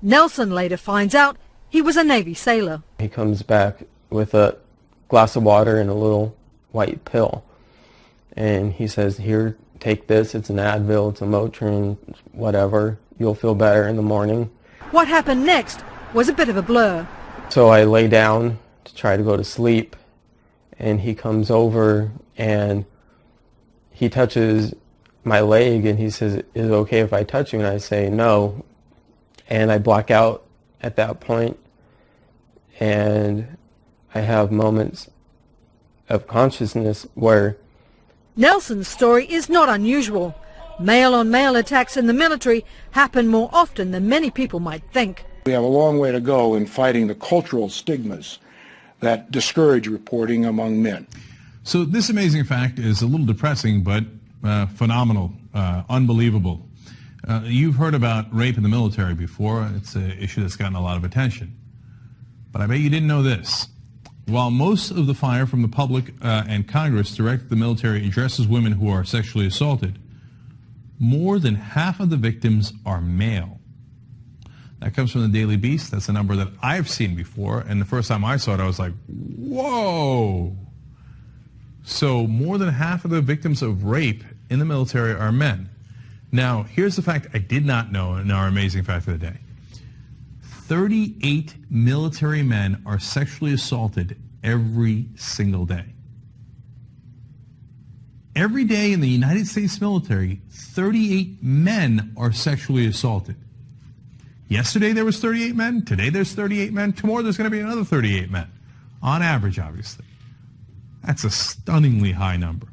Nelson later finds out he was a Navy sailor. He comes back with a glass of water and a little white pill. And he says, here, take this. It's an Advil, it's a Motrin, whatever. You'll feel better in the morning. What happened next was a bit of a blur. So I lay down to try to go to sleep. And he comes over and he touches my leg and he says, is it okay if I touch you? And I say, no. And I black out at that point. And I have moments of consciousness where... Nelson's story is not unusual. Male-on-male attacks in the military happen more often than many people might think. We have a long way to go in fighting the cultural stigmas that discourage reporting among men. So this amazing fact is a little depressing, but phenomenal, unbelievable. You've heard about rape in the military before. It's an issue that's gotten a lot of attention. But I bet you didn't know this. While most of the fire from the public and Congress directed the military addresses women who are sexually assaulted, more than half of the victims are male. That comes from the Daily Beast. That's a number that I've seen before, and the first time I saw it, I was like, whoa. So more than half of the victims of rape in the military are men. Now, here's the fact I did not know in our amazing fact of the day. 38 military men are sexually assaulted every single day. Every day in the United States military, 38 men are sexually assaulted. Yesterday there was 38 men. Today there's 38 men. Tomorrow there's going to be another 38 men. On average, obviously. That's a stunningly high number.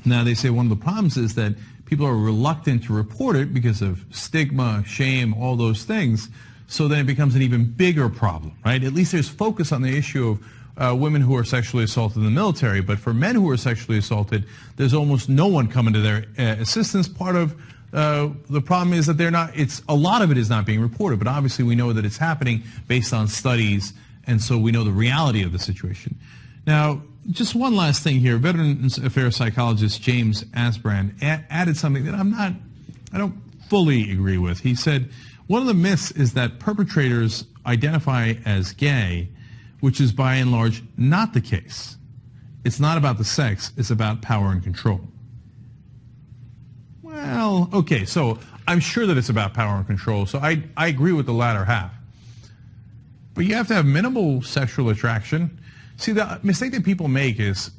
Now, they say one of the problems is that people are reluctant to report it because of stigma, shame, all those things. So then it becomes an even bigger problem, right? At least there's focus on the issue of women who are sexually assaulted in the military. But for men who are sexually assaulted, there's almost no one coming to their assistance. Part of the problem is that a lot of it is not being reported. But obviously we know that it's happening based on studies, and so we know the reality of the situation. Now, just one last thing here. Veterans Affairs psychologist James Asbrand added something that I don't fully agree with. He said, one of the myths is that perpetrators identify as gay, which is by and large not the case. It's not about the sex, it's about power and control. Well, okay, so I'm sure that it's about power and control, so I agree with the latter half. But you have to have minimal sexual attraction. See, the mistake that people make is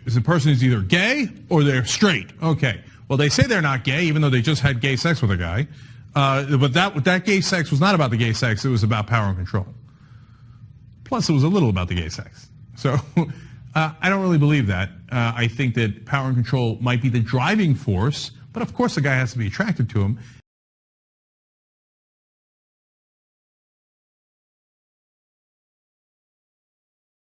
the person is either gay or they're straight. Okay, well, they say they're not gay, even though they just had gay sex with a guy. But that gay sex was not about the gay sex, it was about power and control. Plus, it was a little about the gay sex. So I don't really believe that. I think that power and control might be the driving force, but of course the guy has to be attracted to him.